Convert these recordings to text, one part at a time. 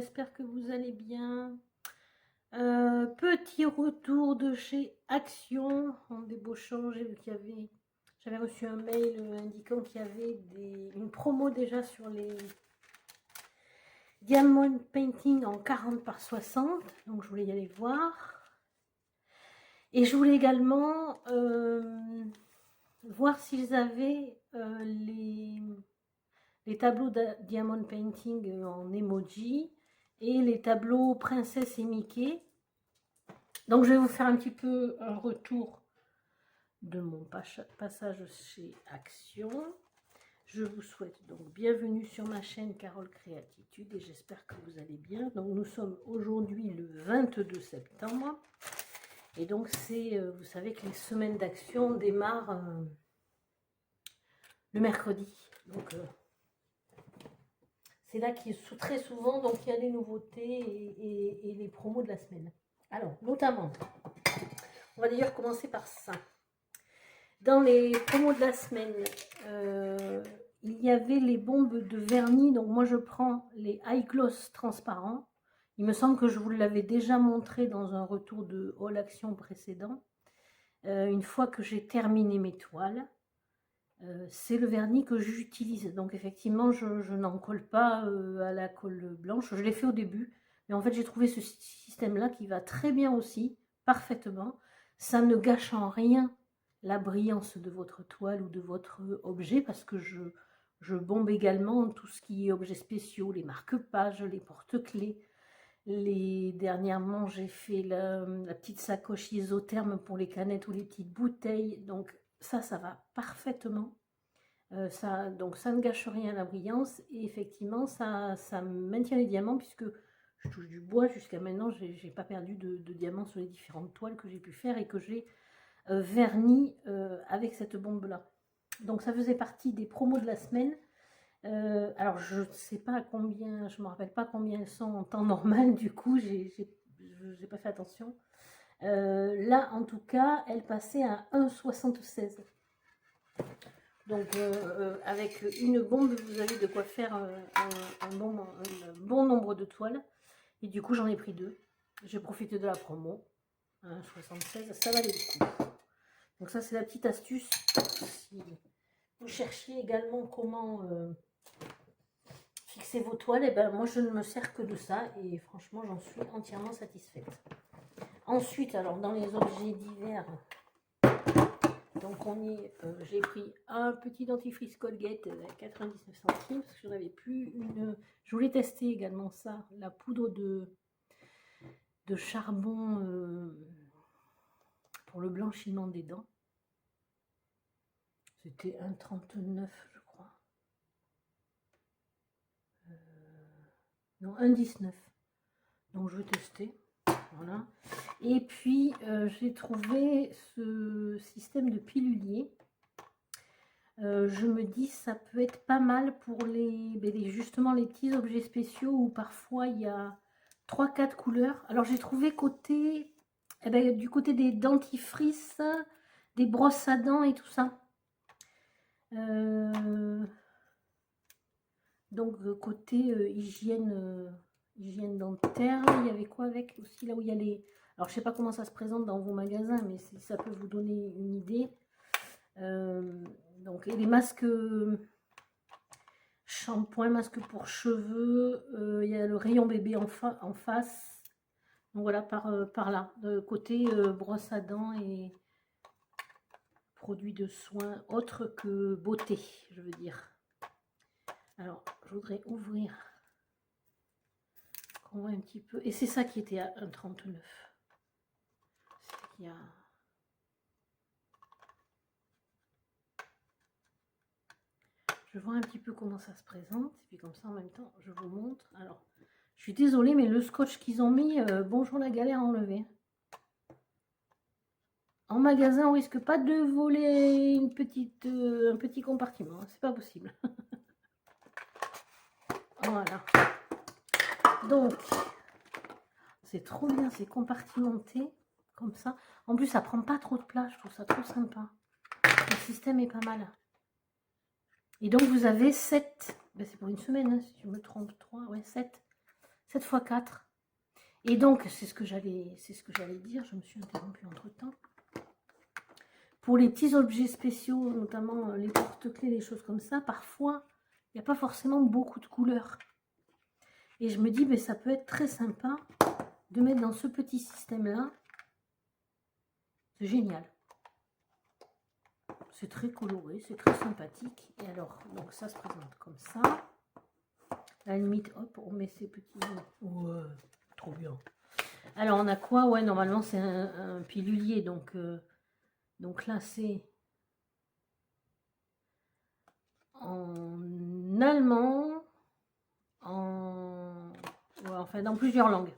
j'espère que vous allez bien. Petit retour de chez Action en débauchant, j'ai vu qu'il y avait, j'avais reçu un mail indiquant qu'il y avait une promo déjà sur les Diamond Painting en 40 par 60, donc je voulais y aller voir. Et je voulais également voir s'ils avaient les tableaux de Diamond Painting en emoji et les tableaux Princesse et Mickey. Donc je vais vous faire un petit peu un retour de mon passage chez Action. Je vous souhaite donc bienvenue sur ma chaîne Carole Créatitude et j'espère que vous allez bien. Donc nous sommes aujourd'hui le 22 septembre et donc c'est, vous savez que les semaines d'action démarrent le mercredi. Donc c'est là qu'il y a très souvent, donc il y a les nouveautés et les promos de la semaine. Alors, notamment, on va d'ailleurs commencer par ça. Dans les promos de la semaine, il y avait les bombes de vernis. Donc moi, je prends les High Gloss transparents. Il me semble que je vous l'avais déjà montré dans un retour de All Action précédent. Une fois que j'ai terminé mes toiles, c'est le vernis que j'utilise. Donc effectivement, je n'en colle pas à la colle blanche. Je l'ai fait au début. Mais en fait, j'ai trouvé ce système-là qui va très bien aussi, parfaitement. Ça ne gâche en rien la brillance de votre toile ou de votre objet parce que je bombe également tout ce qui est objets spéciaux, les marque-pages, les porte-clés. Dernièrement, j'ai fait la petite sacoche isotherme pour les canettes ou les petites bouteilles. Donc ça va parfaitement. Donc ça ne gâche rien à la brillance et effectivement ça maintient les diamants puisque je touche du bois jusqu'à maintenant, j'ai pas perdu de diamants sur les différentes toiles que j'ai pu faire et que j'ai verni avec cette bombe là. Donc ça faisait partie des promos de la semaine. Alors je ne sais pas combien, je me rappelle pas combien elles sont en temps normal, du coup j'ai pas fait attention. Là en tout cas elle passait à 1,76. Donc avec une bombe, vous avez de quoi faire un bon nombre de toiles. Et du coup, j'en ai pris deux. J'ai profité de la promo. 1,76, ça valait le coup. Donc ça, c'est la petite astuce. Si vous cherchiez également comment fixer vos toiles, et ben moi, je ne me sers que de ça. Et franchement, j'en suis entièrement satisfaite. Ensuite, alors dans les objets divers... Donc j'ai pris un petit dentifrice Colgate à 99 centimes parce que j'en avais plus une. Je voulais tester également ça, la poudre de charbon pour le blanchiment des dents. C'était 1,39 je crois. Non, 1,19. Donc je vais tester. Voilà. Et puis j'ai trouvé ce système de pilulier. Je me dis ça peut être pas mal pour justement les petits objets spéciaux où parfois il y a 3-4 couleurs. Alors j'ai trouvé du côté des dentifrices, des brosses à dents et tout ça. Donc côté hygiène dentaire, il y avait quoi avec aussi là où il y a les... Alors je sais pas comment ça se présente dans vos magasins, mais ça peut vous donner une idée. Donc et les masques shampoing, masque pour cheveux, il y a le rayon bébé en face. Donc voilà, par là, de côté brosse à dents et produits de soins autres que beauté, je veux dire. Alors, je voudrais ouvrir, qu'on voit un petit peu. Et c'est ça qui était à 1,39. C'est qu'il y a... Je vois un petit peu comment ça se présente. Et puis comme ça, en même temps, je vous montre. Alors, je suis désolée, mais le scotch qu'ils ont mis, bonjour la galère à enlever. En magasin, on risque pas de voler un petit compartiment. C'est pas possible. Voilà. Donc, c'est trop bien, c'est compartimenté comme ça. En plus, ça prend pas trop de place. Je trouve ça trop sympa. Le système est pas mal. Et donc, vous avez 7. Ben, c'est pour une semaine, hein, si je me trompe. 3, ouais, 7 7 x 4. Et donc, c'est ce que j'allais dire, je me suis interrompue entre-temps. Pour les petits objets spéciaux, notamment les porte-clés, les choses comme ça, parfois, il n'y a pas forcément beaucoup de couleurs. Et je me dis, mais ça peut être très sympa de mettre dans ce petit système-là. C'est génial. C'est très coloré, c'est très sympathique. Et alors, donc ça se présente comme ça. À la limite, hop, on met ces petits... Ouais, trop bien. Alors, on a quoi? Ouais, normalement, c'est un pilulier. Donc là, c'est en allemand, ouais, enfin, dans plusieurs langues.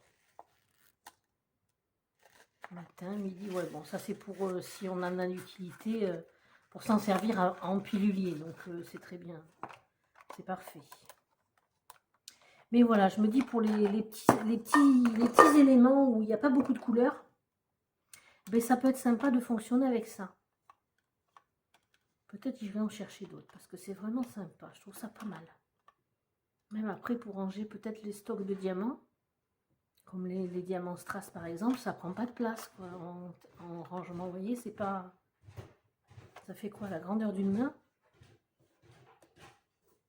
Matin, midi, ouais, bon, ça c'est pour si on en a l'utilité, pour s'en servir en pilulier. Donc, c'est très bien. C'est parfait. Mais voilà, je me dis pour les petits éléments où il n'y a pas beaucoup de couleurs, ben ça peut être sympa de fonctionner avec ça. Peut-être que je vais en chercher d'autres parce que c'est vraiment sympa. Je trouve ça pas mal. Même après, pour ranger peut-être les stocks de diamants, comme les diamants strass par exemple, ça prend pas de place quoi, en rangement. Vous voyez, c'est pas... Ça fait quoi, la grandeur d'une main?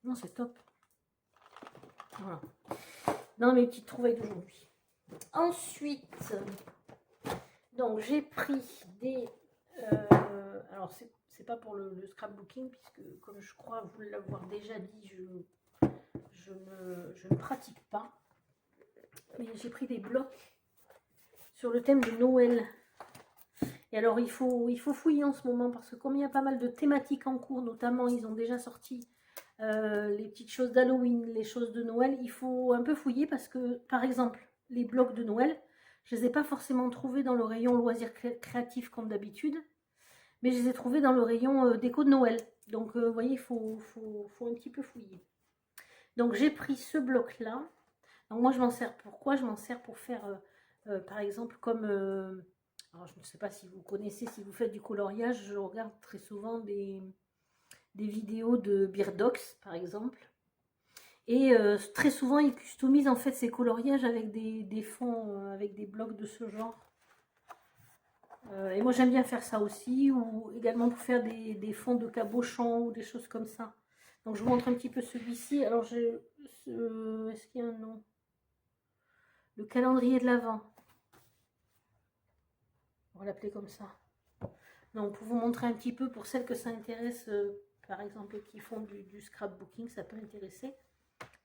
Non, c'est top. Voilà. Dans mes petites trouvailles d'aujourd'hui. Ensuite, donc j'ai pris des... alors, c'est pas pour le scrapbooking, puisque comme je crois vous l'avoir déjà dit, je ne pratique pas. Mais j'ai pris des blocs sur le thème de Noël. Et alors, il faut fouiller en ce moment, parce que comme il y a pas mal de thématiques en cours, notamment, ils ont déjà sorti les petites choses d'Halloween, les choses de Noël, il faut un peu fouiller, parce que, par exemple, les blocs de Noël, je ne les ai pas forcément trouvés dans le rayon loisirs créatifs comme d'habitude, mais je les ai trouvés dans le rayon déco de Noël. Donc, vous voyez, il faut un petit peu fouiller. Donc, j'ai pris ce bloc-là. Donc, moi, je m'en sers. Pourquoi je m'en sers? Pour faire, par exemple, comme... alors, je ne sais pas si vous connaissez, si vous faites du coloriage, je regarde très souvent des vidéos de Beardox, par exemple. Et très souvent, ils customisent en fait ces coloriages avec des fonds, avec des blocs de ce genre. Et moi, j'aime bien faire ça aussi, ou également pour faire des fonds de cabochon ou des choses comme ça. Donc, je vous montre un petit peu celui-ci. Alors, est-ce qu'il y a un nom? Le calendrier de l'Avent. On va l'appeler comme ça. Donc, pour vous montrer un petit peu, pour celles que ça intéresse, par exemple, qui font du scrapbooking, ça peut intéresser.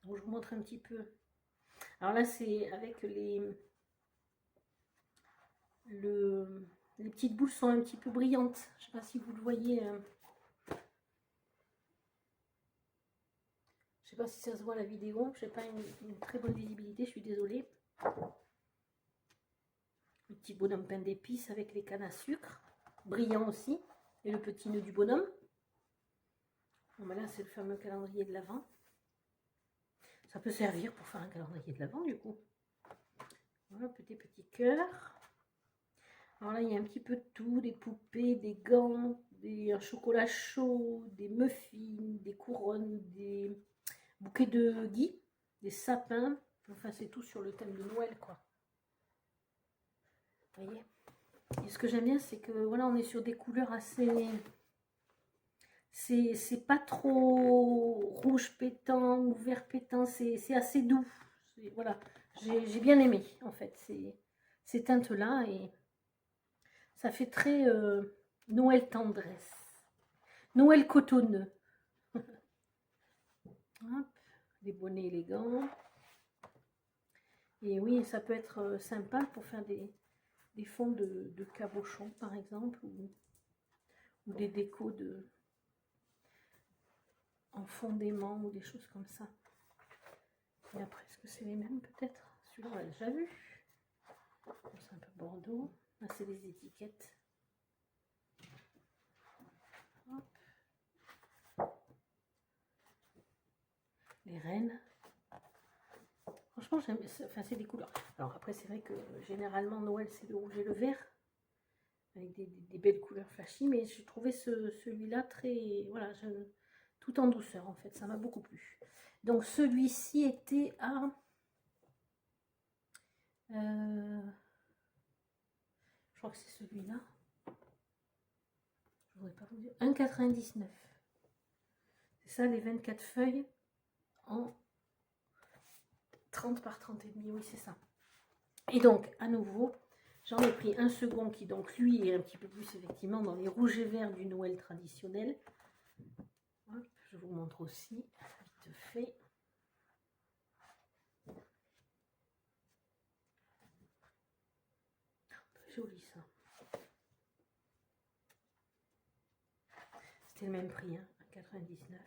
Donc, je vous montre un petit peu. Alors là, c'est avec les petites boules sont un petit peu brillantes. Je ne sais pas si vous le voyez. Je ne sais pas si ça se voit la vidéo. Je n'ai pas une très bonne visibilité, je suis désolée. Le petit bonhomme pain d'épices avec les cannes à sucre. Brillant aussi. Et le petit nœud du bonhomme. Bon, ben là, c'est le fameux calendrier de l'Avent. Ça peut servir pour faire un calendrier de l'Avent, du coup. Voilà, petit cœur. Alors là, il y a un petit peu de tout, des poupées, des gants, un chocolat chaud, des muffins, des couronnes, des bouquets de gui, des sapins. Enfin, c'est tout sur le thème de Noël, quoi. Vous voyez? Et ce que j'aime bien, c'est que voilà, on est sur des couleurs assez... C'est pas trop rouge pétant ou vert pétant, c'est assez doux. Voilà, j'ai bien aimé, en fait, ces teintes-là, et ça fait très Noël tendresse. Noël cotonneux. Hop, des bonnets élégants. Et oui, ça peut être sympa pour faire des fonds de cabochon, par exemple, ou des décos en fond d'aimant ou des choses comme ça. Et après, est-ce que c'est les mêmes peut-être? Celui-là, on l'a déjà vu. C'est un peu bordeaux. Là, c'est des étiquettes. Hop. Les rennes. Franchement, j'aime. Enfin, c'est des couleurs. Alors après, c'est vrai que généralement, Noël, c'est le rouge et le vert. Avec des belles couleurs flashy. Mais j'ai trouvé celui-là très... Voilà, tout en douceur, en fait. Ça m'a beaucoup plu. Donc, celui-ci était à Je crois que c'est celui-là. Je voudrais pas vous dire. 1,99. C'est ça, les 24 feuilles en 30 par 30 et demi. Oui, c'est ça. Et donc, à nouveau, j'en ai pris un second qui, donc, lui, est un petit peu plus, effectivement, dans les rouges et verts du Noël traditionnel. Hop, je vous montre aussi, vite fait. Très joli, ça. C'était le même prix, hein, 99.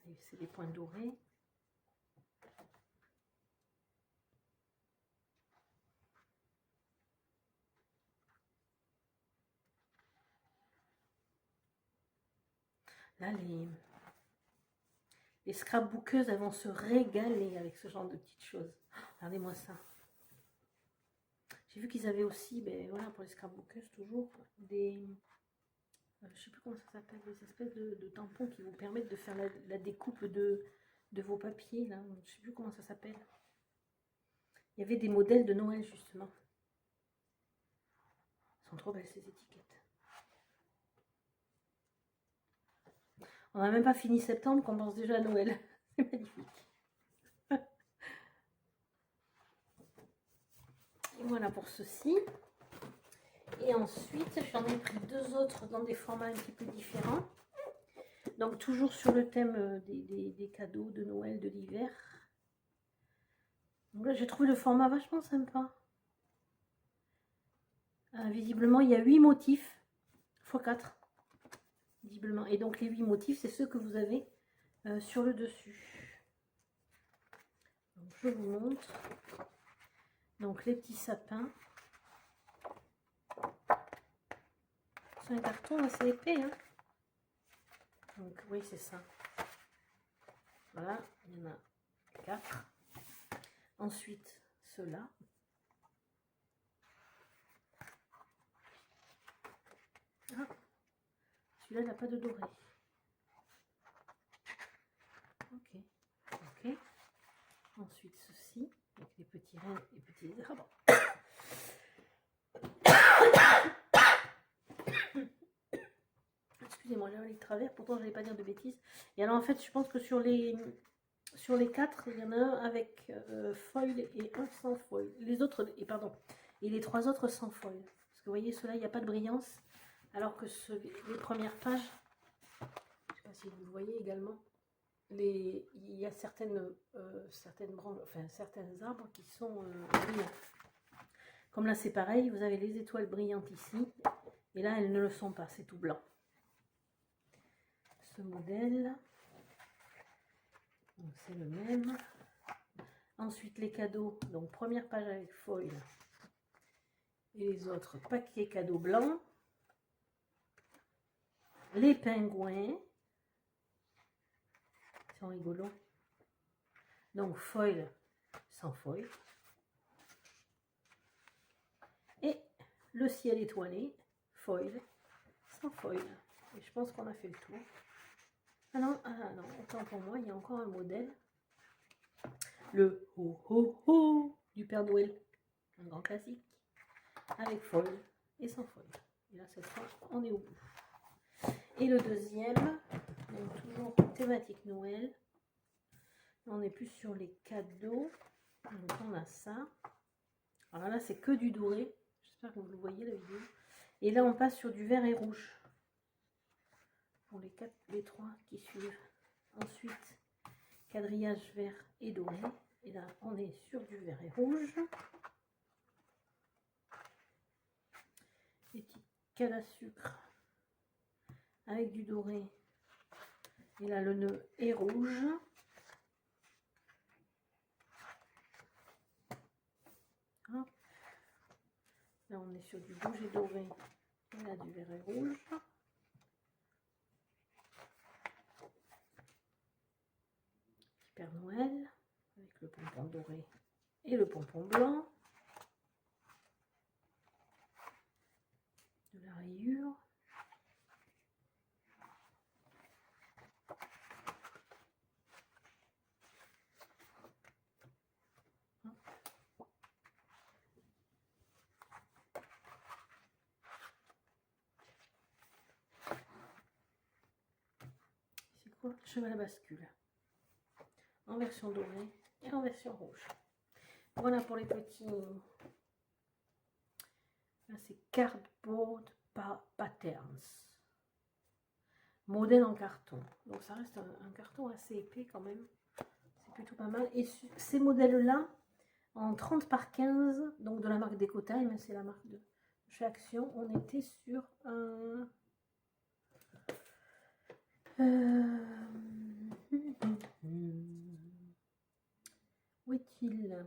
Allez, c'est des points dorés. Là, les scrapbookeuses, elles vont se régaler avec ce genre de petites choses. Regardez-moi ça. J'ai vu qu'ils avaient aussi, ben voilà, pour les scrapbookeuses, toujours, des... je sais plus comment ça s'appelle, des espèces de tampons qui vous permettent de faire la découpe de vos papiers, là. Je sais plus comment ça s'appelle. Il y avait des modèles de Noël, justement. Elles sont trop belles, ces étiquettes. On n'a même pas fini septembre, qu'on pense déjà à Noël. C'est magnifique. Et voilà pour ceci. Et ensuite, j'en ai pris deux autres dans des formats un petit peu différents. Donc, toujours sur le thème des cadeaux de Noël, de l'hiver. Donc là, j'ai trouvé le format vachement sympa. Visiblement, il y a 8 motifs x 4. Visiblement. Et donc, les 8 motifs, c'est ceux que vous avez sur le dessus. Donc, je vous montre. Donc, les petits sapins. C'est un carton assez épais, hein. Donc, oui, c'est ça. Voilà, il y en a 4. Ensuite, ceux-là. Ah, celui-là n'a pas de doré. Ok, ok. Ensuite, ceci, avec les petits reins et petits arbres. Excusez-moi, j'avais les travers, pourtant je n'allais pas dire de bêtises. Et alors en fait, je pense que sur les 4, il y en a un avec foil et un sans foil. Les autres, et pardon, et les 3 autres sans foil. Parce que vous voyez, ceux-là, il n'y a pas de brillance. Alors que les premières pages, je ne sais pas si vous le voyez également, il y a certaines branches, enfin certains arbres qui sont brillants. Comme là, c'est pareil, vous avez les étoiles brillantes ici. Et là, elles ne le sont pas, c'est tout blanc. Ce modèle, c'est le même. Ensuite, les cadeaux, donc première page avec foil. Et les autres, paquets cadeaux blancs. Les pingouins. Ils sont rigolos. Donc, foil sans foil. Et le ciel étoilé, foil sans foil. Et je pense qu'on a fait le tour. Ah non, autant pour moi, il y a encore un modèle. Le ho ho ho du Père Noël. Un grand classique. Avec foil et sans foil. Et là, cette fois, on est au bout. Et le deuxième, donc toujours thématique Noël. On est plus sur les cadeaux. Donc on a ça. Alors là, c'est que du doré. J'espère que vous le voyez la vidéo. Et là, on passe sur du vert et rouge. Pour les 3 qui suivent. Ensuite, quadrillage vert et doré. Et là, on est sur du vert et rouge. Les petites cannes à sucre avec du doré. Et là, le nœud est rouge. Hop. Là, on est sur du rouge et doré. Et là, du vert et rouge. Père Noël, avec le pompon doré et le pompon blanc. De la rayure. cheval à bascule. En version dorée et en version rouge. Voilà pour les petits... C'est Cardboard Patterns. Modèle en carton. Donc ça reste un carton assez épais quand même. C'est plutôt pas mal. Et ces modèles-là, en 30 par 15, donc de la marque Decotime, c'est la marque de chez Action, on était sur un... Où est-il?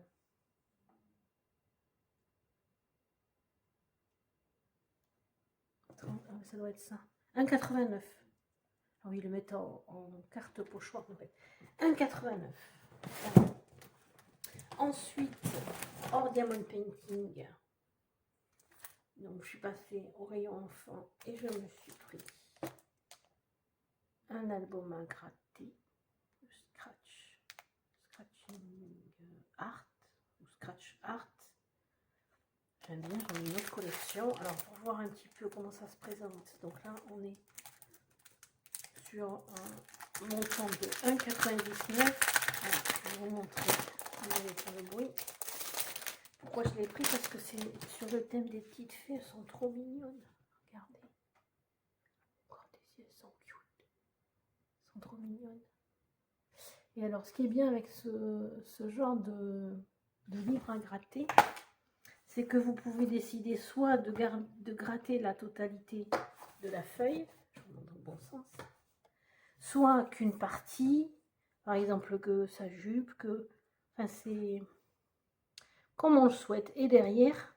Ça doit être ça. 1,89. Ah oui, le mettre en carte pochoir en fait. 1,89. Voilà. Ensuite, hors Diamond Painting. Donc je suis passée au rayon enfant et je me suis pris un album à gratter. Scratching Art ou Scratch Art. J'aime bien, j'en ai une autre collection. Alors pour voir un petit peu comment ça se présente. Donc là on est sur un montant de 1,99. Alors, je vais vous montrer. Vous allez faire le bruit. Pourquoi je l'ai pris? Parce que c'est sur le thème des petites fées. Elles sont trop mignonnes. Regardez. Regardez si elles sont cute. Elles sont trop mignonnes. Et alors, ce qui est bien avec ce genre de livre à gratter, c'est que vous pouvez décider soit de gratter la totalité de la feuille, je vous montre dans le bon sens, soit qu'une partie, par exemple que sa jupe, enfin c'est comme on le souhaite. Et derrière,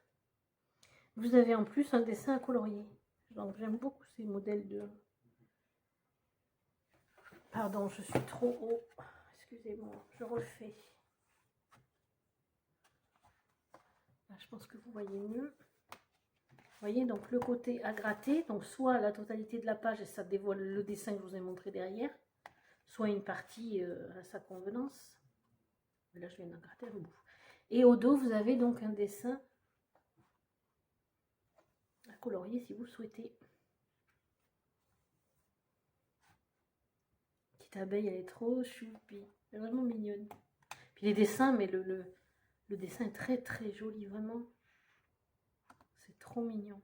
vous avez en plus un dessin à colorier. Donc j'aime beaucoup ces modèles de... Pardon, je suis trop haut. Excusez-moi, je refais. Là, je pense que vous voyez mieux. Vous voyez, donc le côté à gratter, donc soit la totalité de la page et ça dévoile le dessin que je vous ai montré derrière, soit une partie à sa convenance. Mais là, je viens d'en gratter le bout. Et au dos, vous avez donc un dessin à colorier si vous le souhaitez. Petite abeille, elle est trop choupie. Elle est vraiment mignonne. Puis les dessins, mais le dessin est très très joli, vraiment. C'est trop mignon.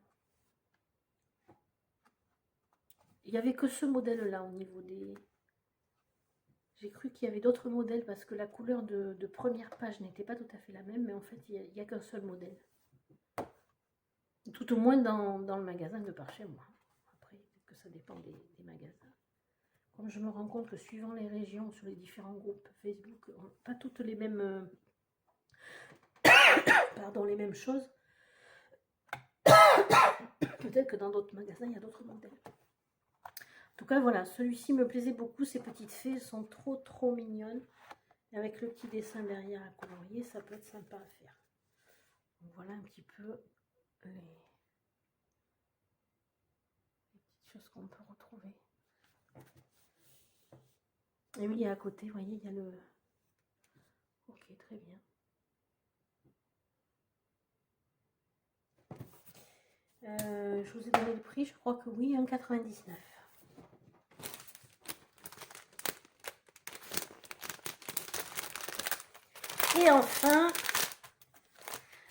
Il n'y avait que ce modèle-là au niveau des... J'ai cru qu'il y avait d'autres modèles parce que la couleur de première page n'était pas tout à fait la même, mais en fait, il n'y a qu'un seul modèle. Tout au moins dans le magasin de par chez moi. Après, que ça dépend des magasins. Comme je me rends compte que suivant les régions, sur les différents groupes Facebook, pas toutes les mêmes... pardon, les mêmes choses. Peut-être que dans d'autres magasins, il y a d'autres modèles. En tout cas, voilà, celui-ci me plaisait beaucoup. Ces petites fées sont trop mignonnes. Et avec le petit dessin derrière à colorier, ça peut être sympa à faire. Donc voilà un petit peu les petites choses qu'on peut retrouver. Et oui, à côté, vous voyez, il y a le... Ok, très bien. Je vous ai donné le prix, je crois que oui, 1,99. Et enfin,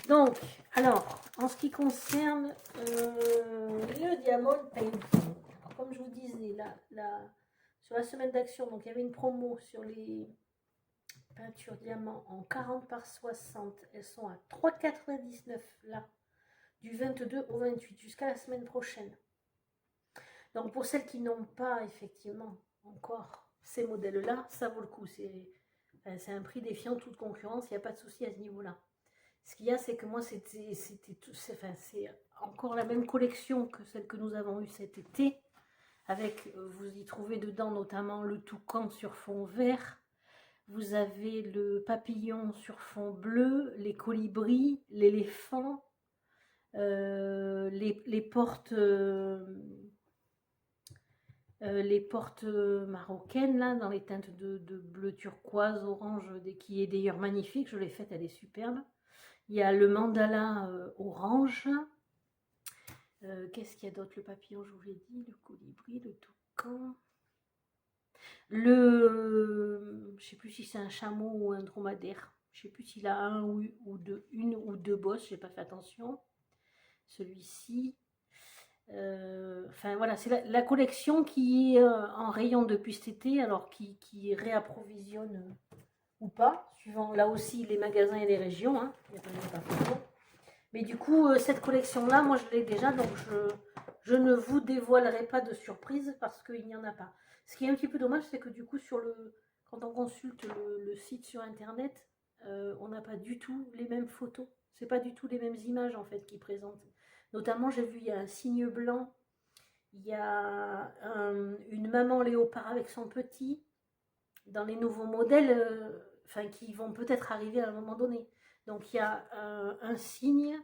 donc, alors, en ce qui concerne le Diamond Painting, alors, comme je vous disais, sur la semaine d'action, donc il y avait une promo sur les peintures diamants en 40 par 60. Elles sont à 3,99 là, du 22 au 28, jusqu'à la semaine prochaine. Donc pour celles qui n'ont pas effectivement encore ces modèles-là, ça vaut le coup. C'est un prix défiant toute concurrence, il n'y a pas de souci à ce niveau-là. Ce qu'il y a, c'est que moi, c'est encore la même collection que celle que nous avons eue cet été. Avec, vous y trouvez dedans notamment le toucan sur fond vert. Vous avez le papillon sur fond bleu, les colibris, l'éléphant, les portes... les portes marocaines là dans les teintes de bleu turquoise, orange, qui est d'ailleurs magnifique, je l'ai faite, elle est superbe. Il y a le mandala orange. Qu'est-ce qu'il y a d'autre? Le papillon, je vous l'ai dit, le colibri, le toucan. Je sais plus si c'est un chameau ou un dromadaire. Je sais plus s'il a une ou deux bosses, j'ai pas fait attention. Celui-ci. Enfin voilà, c'est la collection qui est en rayon depuis cet été, alors qui réapprovisionne ou pas, suivant là aussi les magasins et les régions. Hein. Il y a pas photo. Mais du coup, cette collection-là, moi je l'ai déjà, donc je ne vous dévoilerai pas de surprise parce qu'il n'y en a pas. Ce qui est un petit peu dommage, c'est que du coup, quand on consulte le site sur internet, on n'a pas du tout les mêmes photos. C'est pas du tout les mêmes images en fait qu'ils présentent. Notamment, j'ai vu, il y a un cygne blanc, il y a une maman léopard avec son petit, dans les nouveaux modèles, qui vont peut-être arriver à un moment donné. Donc il y a un cygne,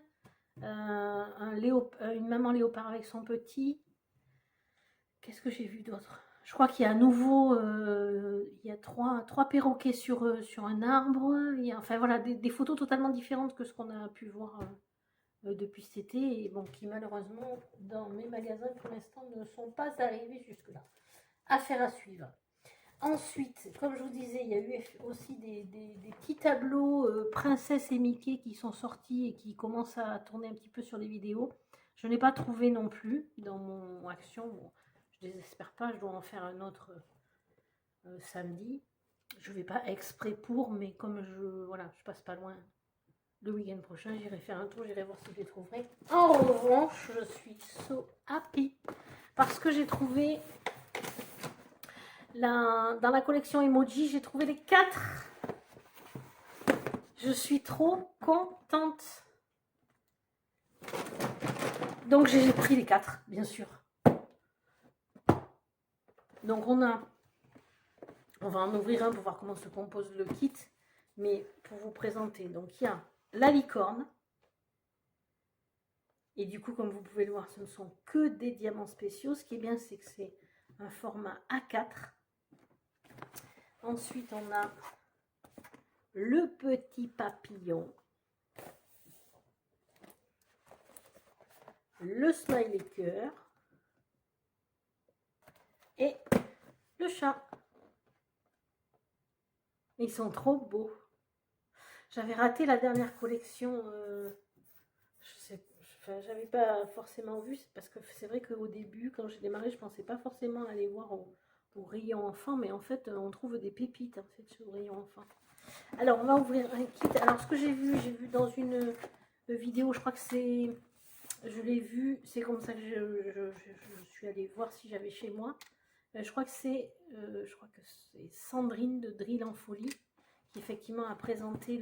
une maman léopard avec son petit. Qu'est-ce que j'ai vu d'autre? Je crois qu'il y a à nouveau, il y a trois perroquets sur un arbre. Enfin voilà, des photos totalement différentes que ce qu'on a pu voir depuis cet été, et bon, qui malheureusement dans mes magasins pour l'instant ne sont pas arrivés jusque-là. Affaire à suivre. Ensuite, comme je vous disais, il y a eu aussi des petits tableaux Princesse et Mickey qui sont sortis et qui commencent à tourner un petit peu sur les vidéos. Je n'ai pas trouvé non plus dans mon action. Bon, je ne désespère pas, je dois en faire un autre samedi. Je ne vais pas exprès pour, mais comme je passe pas loin le week-end prochain, j'irai faire un tour, j'irai voir si je les trouverai. En revanche, je suis so happy parce que j'ai trouvé dans la collection emoji, j'ai trouvé les 4. Je suis trop contente. Donc j'ai pris les 4, bien sûr. Donc on va en ouvrir un pour voir comment se compose le kit. Mais pour vous présenter, donc il y a la licorne. Et du coup, comme vous pouvez le voir, ce ne sont que des diamants spéciaux. Ce qui est bien, c'est que c'est un format A4. Ensuite, on a le petit papillon, le smiley cœur et le chat. Ils sont trop beaux. J'avais raté la dernière collection. J'avais pas forcément vu, parce que c'est vrai qu'au début, quand j'ai démarré, je pensais pas forcément aller voir au rayon enfant, mais en fait, on trouve des pépites en fait sur le rayon enfant. Alors, on va ouvrir un kit. Alors, ce que j'ai vu dans une vidéo, je crois que c'est... Je l'ai vu, c'est comme ça que je suis allée voir si j'avais chez moi. Je crois que c'est Sandrine de Drill en Folie qui effectivement a présenté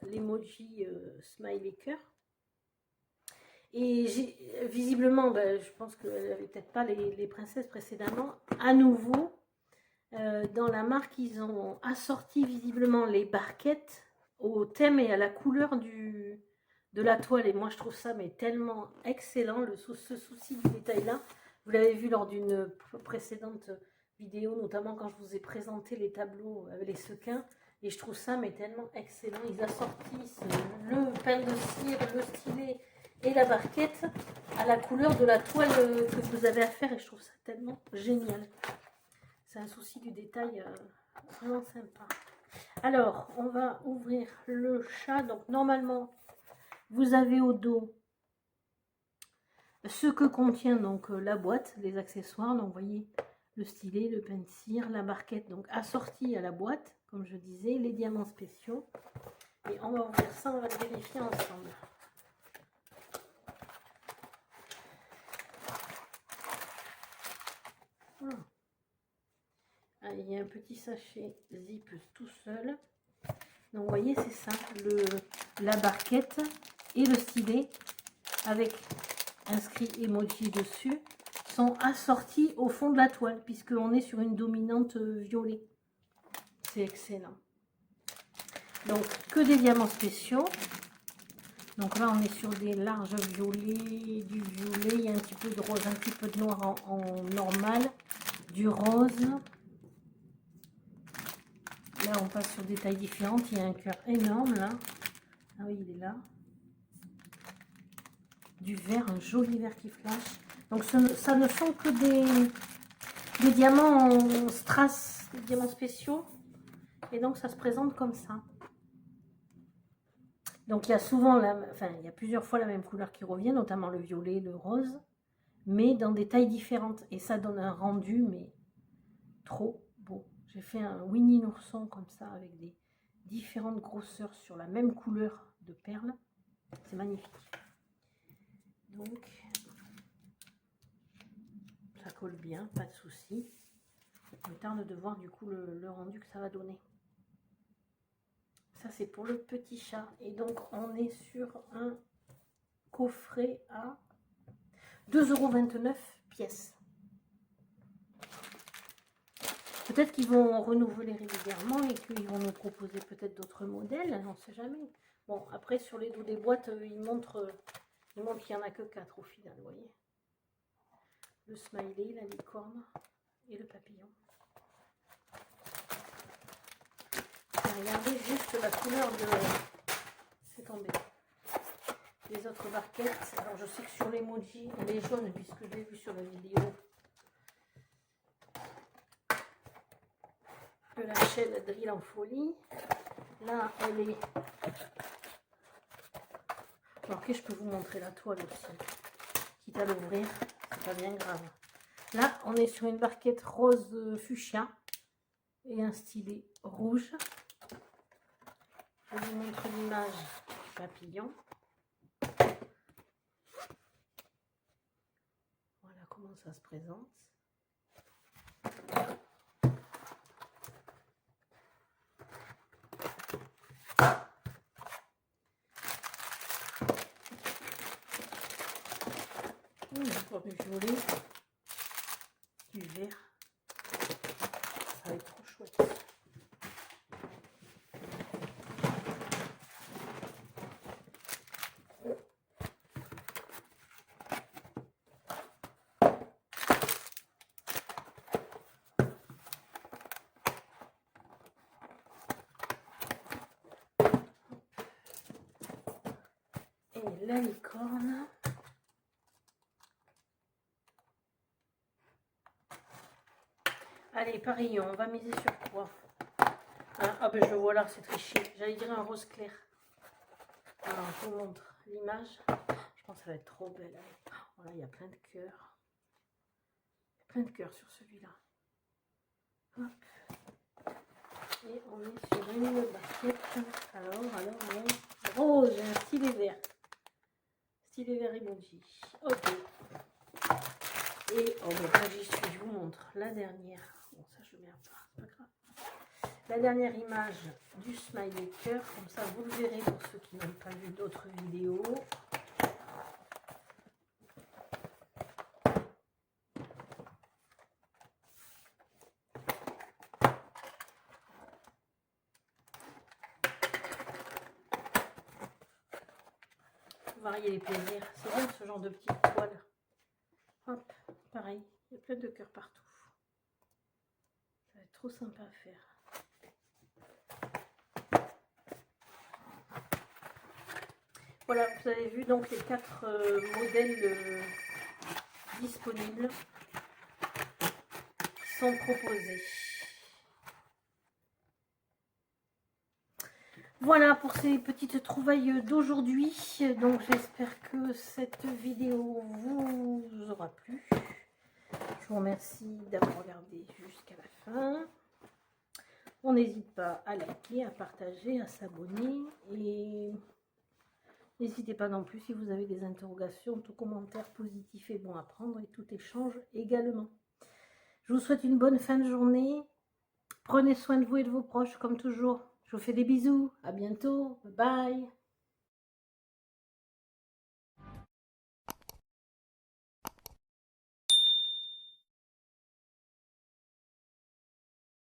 l'emoji smiley cœur. Et visiblement, je pense qu'elle n'avait peut-être pas les princesses précédemment. À nouveau, dans la marque, ils ont assorti visiblement les barquettes au thème et à la couleur de la toile. Et moi, je trouve ça mais tellement excellent, ce souci du détail-là. Vous l'avez vu lors d'une précédente vidéo, notamment quand je vous ai présenté les tableaux avec les sequins. Et je trouve ça mais tellement excellent. Ils assortissent le pain de cire, le stylet et la barquette à la couleur de la toile que vous avez à faire. Et je trouve ça tellement génial. C'est un souci du détail vraiment sympa. Alors, on va ouvrir le chat. Donc, normalement, vous avez au dos ce que contient donc la boîte, les accessoires. Donc, vous voyez le stylet, le pain de cire, la barquette, donc assortie à la boîte, comme je disais, les diamants spéciaux. Et on va ouvrir ça, on va le vérifier ensemble. Voilà. Il y a un petit sachet zip tout seul. Donc vous voyez, c'est ça, la barquette et le stylet avec inscrit emoji dessus sont assortis au fond de la toile puisqu'on est sur une dominante violet. C'est excellent. Donc que des diamants spéciaux. Donc là on est sur des larges violets, du violet, il y a un petit peu de rose, un petit peu de noir en normal, du rose. Là, on passe sur des tailles différentes. Il y a un cœur énorme, là. Ah oui, il est là. Du vert, un joli vert qui flash. Donc, ça ne sont que des diamants en strass, des diamants spéciaux. Et donc, ça se présente comme ça. Donc, il y a souvent, il y a plusieurs fois la même couleur qui revient, notamment le violet, le rose, mais dans des tailles différentes. Et ça donne un rendu, mais trop beau. J'ai fait un Winnie l'ourson comme ça, avec des différentes grosseurs sur la même couleur de perles. C'est magnifique. Donc, ça colle bien, pas de souci. Il me tarde de voir du coup le rendu que ça va donner. Ça, c'est pour le petit chat. Et donc, on est sur un coffret à 2,29 € pièce. Peut-être qu'ils vont renouveler régulièrement et qu'ils vont nous proposer peut-être d'autres modèles. On ne sait jamais. Bon, après, sur les dos des boîtes, ils montrent qu'il n'y en a que 4 au final, vous voyez. Le smiley, la licorne et le papillon. Regardez juste la couleur de... C'est tombé. Les autres barquettes. Alors je sais que sur l'emoji, elle est jaune puisque je l'ai vu sur la vidéo. De la chaîne Drill en folie. Là, elle est... Alors que je peux vous montrer la toile aussi. Quitte à l'ouvrir, c'est pas bien grave. Là, on est sur une barquette rose fuchsia et un stylet rouge. Je vous montre l'image du papillon. Voilà comment ça se présente. Encore du violet, du vert. Ça va être trop chouette. Et la licorne. Allez, pareil, on va miser sur quoi? Ah ben je vois là, c'est triché. J'allais dire un rose clair. Alors, je vous montre l'image. Je pense que ça va être trop belle. Voilà, il y a plein de cœurs. Plein de cœurs sur celui-là. Et on est sur une barquette. Alors, rose, j'ai un stylet vert. Stylet vert emoji. Ok. Et, oh ben j'y suis, je vous montre la dernière. Bon, ça je mets à part, c'est pas grave. La dernière image du smiley cœur, comme ça vous le verrez pour ceux qui n'ont pas vu d'autres vidéos. Varier les plaisirs, c'est bien ce genre de petites toiles. Hop, pareil, il y a plein de cœurs partout. Ça va être trop sympa à faire. Voilà, vous avez vu donc les 4 modèles disponibles qui sont proposés. Voilà pour ces petites trouvailles d'aujourd'hui. Donc j'espère que cette vidéo vous aura plu. Je vous remercie d'avoir regardé jusqu'à la fin. On n'hésite pas à liker, à partager, à s'abonner. Et n'hésitez pas non plus si vous avez des interrogations, tout commentaire positif et bon à prendre et tout échange également. Je vous souhaite une bonne fin de journée. Prenez soin de vous et de vos proches comme toujours. Je vous fais des bisous. À bientôt. Bye bye.